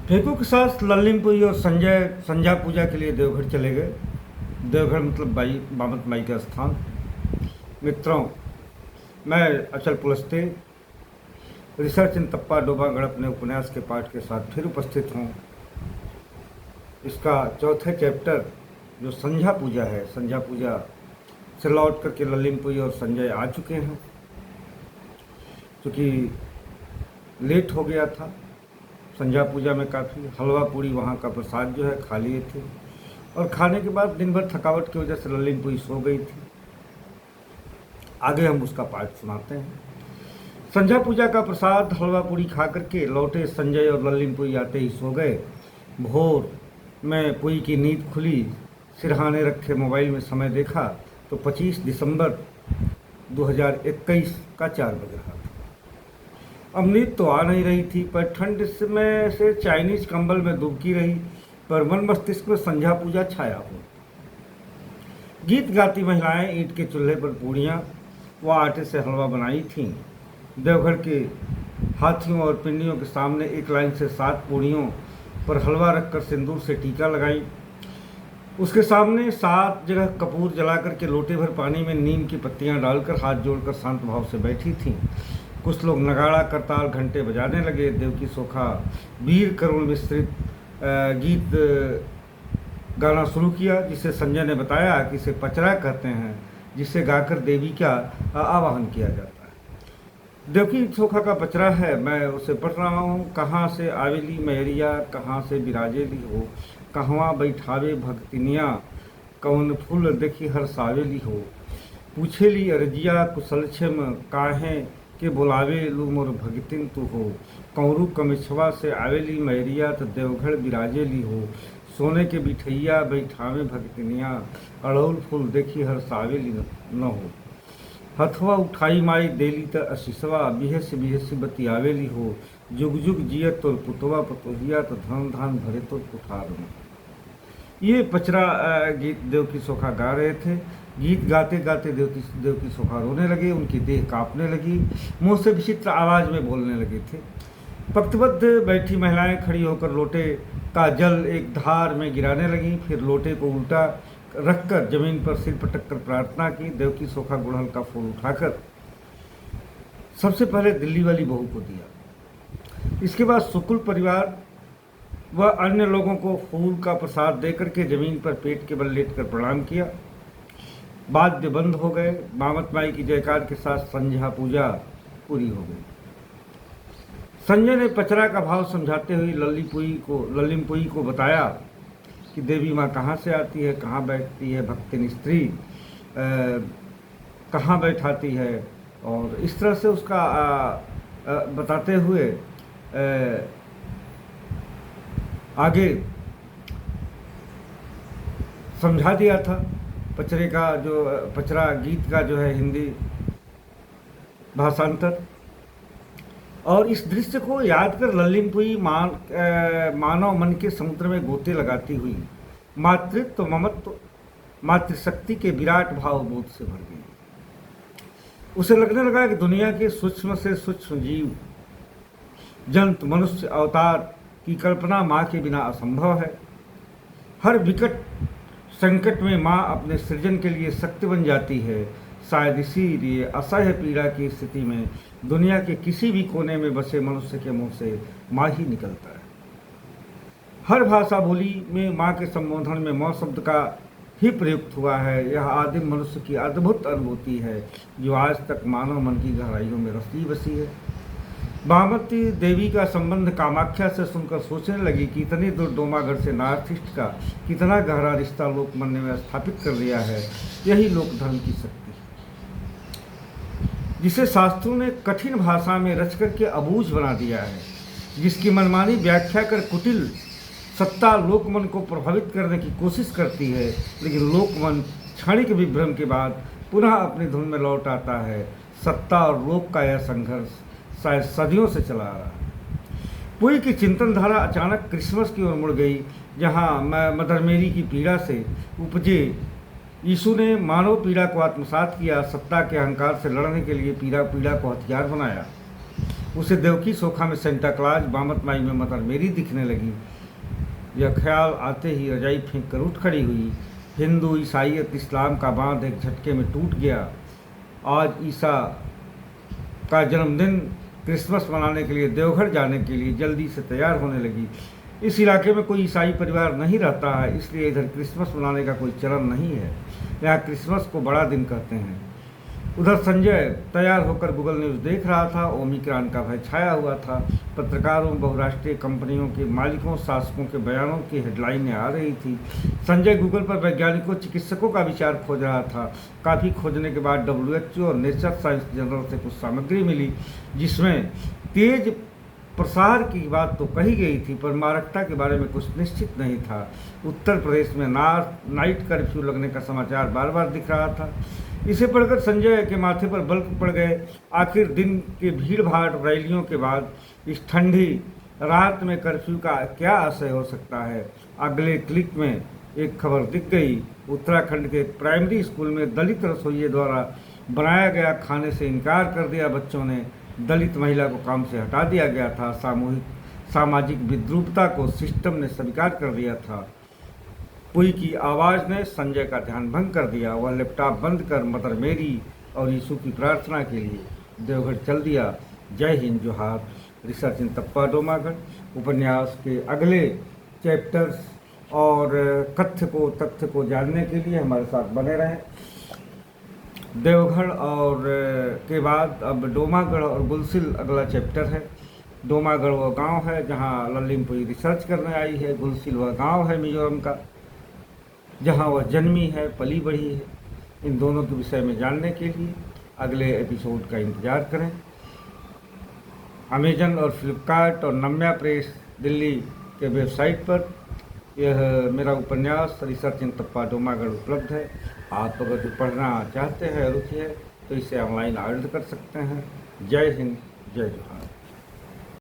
फेकू के साथ लल्लीमपुरी और संजय संध्या पूजा के लिए देवघर चले गए। देवघर मतलब बामत माई का स्थान। मित्रों, मैं अचल पुलस्ते रिसर्च इन तप्पा डोबागढ़ अपने उपन्यास के पाठ के साथ फिर उपस्थित हूँ। इसका चौथे चैप्टर जो संध्या पूजा है, संध्या पूजा से लौट करके लल्लीमपुरी और संजय आ चुके हैं। क्योंकि लेट हो गया था संध्या पूजा में, काफ़ी हलवा पूड़ी वहाँ का प्रसाद जो है खा लिए थे, और खाने के बाद दिन भर थकावट की वजह से लल्लीमपुरी सो गई थी। आगे हम उसका पाठ सुनाते हैं। संध्या पूजा का प्रसाद हलवा पूड़ी खा करके लौटे संजय और लल्लीमपुरी आते ही सो गए। भोर में पुरी की नींद खुली, सिरहाने रखे मोबाइल में समय देखा तो 25 दिसंबर 2021 का 4 बज रहा था। अब नींद तो आ नहीं रही थी, पर ठंड में से चाइनीज कंबल में डूबकी रही, पर मन मस्तिष्क में संध्या पूजा छाया हो। गीत गाती महिलाएं ईंट के चूल्हे पर पूड़ियाँ व आटे से हलवा बनाई थीं। देवघर के हाथियों और पिंडियों के सामने एक लाइन से 7 पूड़ियों पर हलवा रखकर सिंदूर से टीका लगाई। उसके सामने 7 जगह कपूर जलाकर के लोटे भर पानी में नीम की पत्तियां डालकर हाथ जोड़कर शांत भाव से बैठी थीं। कुछ लोग नगाड़ा करताल घंटे बजाने लगे। देवकी सोखा वीर करुण मिश्रित गीत गाना शुरू किया, जिसे संजय ने बताया कि इसे पचरा कहते हैं, जिसे गाकर देवी का आवाहन किया जाता है। देवकी सोखा का पचरा है, मैं उसे पढ़ रहा हूँ। कहाँ से आवेली मैरिया, कहाँ से बिराजेली हो, कहवा बैठावे भक्तिनिया, कौन फूल देखी हर सावेली हो, पूछेली अरजिया कुशलक्षम काहे के बुलावे लू मोर भगतिन तू हो, कौरू कमिछवा से आवेली मैरिया तो देवघर बिराजेली हो, सोने के बिठैया बैठावे भगतिनिया, अड़ौल फूल देखी हर सावेली न हो, हथवा उठाई माई देली त अशीसवा, बिहस बिहस बतियावेली हो, जुग जुग जियत तोर पुतवा पतोहिया तो धन धान भरे तोर कुठार में। ये पचरा गीत देवकी सोखा गा रहे थे। गीत गाते गाते देवकी सोखा रोने लगे, उनकी देह कांपने लगी, मुंह से विचित्र आवाज़ में बोलने लगे थे। पंक्तिबद्ध बैठी महिलाएं खड़ी होकर लोटे का जल एक धार में गिराने लगीं, फिर लोटे को उल्टा रखकर जमीन पर सिर पटक कर प्रार्थना की। देवकी सोखा गुड़हल का फूल उठाकर सबसे पहले दिल्ली वाली बहू को दिया। इसके बाद शुक्ल परिवार व अन्य लोगों को फूल का प्रसाद देकर के जमीन पर पेट के बल लेटकर प्रणाम किया। वाद्य बंद हो गए। बामत माई की जयकार के साथ संध्या पूजा पूरी हो गई। संजय ने पचरा का भाव समझाते हुए लल्लीमपुरी को बताया कि देवी माँ कहाँ से आती है, कहाँ बैठती है, भक्तिन स्त्री कहाँ बैठाती है, और इस तरह से उसका बताते हुए आगे समझा दिया था। पचरे का जो पचरा गीत का जो है हिंदी भाषांतर। और इस दृश्य को याद कर लल्लीमपुरी मानव मन के समुद्र में गोते लगाती हुई मातृत्व ममत्व मातृशक्ति के विराट भाव बोध से भर गई। उसे लगने लगा कि दुनिया के सूक्ष्म से सूक्ष्म जीव जंत मनुष्य अवतार की कल्पना माँ के बिना असंभव है। हर विकट संकट में माँ अपने सृजन के लिए शक्ति बन जाती है। शायद इसीलिए असह्य पीड़ा की स्थिति में दुनिया के किसी भी कोने में बसे मनुष्य के मुंह से माँ ही निकलता है। हर भाषा बोली में माँ के संबोधन में माँ शब्द का ही प्रयुक्त हुआ है। यह आदिम मनुष्य की अद्भुत अनुभूति है जो आज तक मानव मन की गहराइयों में रसी बसी है। बागमती देवी का संबंध कामाख्या से सुनकर सोचने लगी कि इतनी दूर डोमागढ़ से नॉर्थ ईस्ट का कितना गहरा रिश्ता लोक मन में स्थापित कर दिया है। यही लोक धर्म की शक्ति है, जिसे शास्त्रों ने कठिन भाषा में रच करके अबूझ बना दिया है, जिसकी मनमानी व्याख्या कर कुटिल सत्ता लोकमन को प्रभावित करने की कोशिश करती है, लेकिन लोकमन क्षणिक विभ्रम के बाद पुनः अपनी धुन में लौट आता है। सत्ता और लोक का यह संघर्ष शायद सदियों से चला आ रहा है। पुरी की चिंतन धारा अचानक क्रिसमस की ओर मुड़ गई, जहाँ मदर मेरी की पीड़ा से उपजे यीशु ने मानव पीड़ा को आत्मसात किया, सत्ता के अहंकार से लड़ने के लिए पीड़ा को हथियार बनाया। उसे देवकी सोखा में सेंटा क्लाज, बामत माई में मदर मेरी दिखने लगी। यह ख्याल आते ही रजाई फेंक कर उठ खड़ी हुई। हिंदू, ईसाइयत, इस्लाम का बांध एक झटके में टूट गया। आज ईसा का जन्मदिन, क्रिसमस मनाने के लिए देवघर जाने के लिए जल्दी से तैयार होने लगी। इस इलाके में कोई ईसाई परिवार नहीं रहता है, इसलिए इधर क्रिसमस मनाने का कोई चलन नहीं है। यहाँ क्रिसमस को बड़ा दिन कहते हैं। उधर संजय तैयार होकर गूगल न्यूज़ देख रहा था। ओमिक्रॉन का भय छाया हुआ था। पत्रकारों, बहुराष्ट्रीय कंपनियों के मालिकों, शासकों के बयानों की हेडलाइनें आ रही थी। संजय गूगल पर वैज्ञानिकों, चिकित्सकों का विचार खोज रहा था। काफ़ी खोजने के बाद WHO और नेचर साइंस जर्नल से कुछ सामग्री मिली, जिसमें तेज प्रसार की बात तो कही गई थी, पर मारकता के बारे में कुछ निश्चित नहीं था। उत्तर प्रदेश में नाइट कर्फ्यू लगने का समाचार बार बार दिख रहा था। इसे पढ़कर संजय के माथे पर बल पड़ गए। आखिर दिन के भीड़ भाड़ रैलियों के बाद इस ठंडी रात में कर्फ्यू का क्या आशय हो सकता है। अगले क्लिक में एक खबर दिख गई। उत्तराखंड के प्राइमरी स्कूल में दलित रसोइये द्वारा बनाया गया खाने से इनकार कर दिया बच्चों ने। दलित महिला को काम से हटा दिया गया था। सामाजिक विद्रूपता को सिस्टम ने स्वीकार कर दिया था। कोई की आवाज़ ने संजय का ध्यान भंग कर दिया। वह लैपटॉप बंद कर मदर मेरी और यीशु की प्रार्थना के लिए देवघर चल दिया। जय हिंद, जोहार। रिसर्च इन तप्पा डोमागढ़ उपन्यास के अगले चैप्टर्स और तथ्य को जानने के लिए हमारे साथ बने रहें। देवघर और के बाद अब डोमागढ़ और गुलसिल अगला चैप्टर है। डोमागढ़ वह गांव है जहां लल्लिमपुई रिसर्च करने आई है। गुलसिल वह गांव है मिजोरम का जहां वह जन्मी है, पली बढ़ी है। इन दोनों के विषय में जानने के लिए अगले एपिसोड का इंतज़ार करें। अमेजन और फ्लिपकार्ट और नम्या प्रेस दिल्ली के वेबसाइट पर यह मेरा उपन्यास रिसर्च इन तप्पा डोमागढ़ उपलब्ध है। आप अगर पढ़ना चाहते हैं, रुचि है, तो इसे ऑनलाइन ऑर्डर कर सकते हैं। जय हिंद, जय जोहार।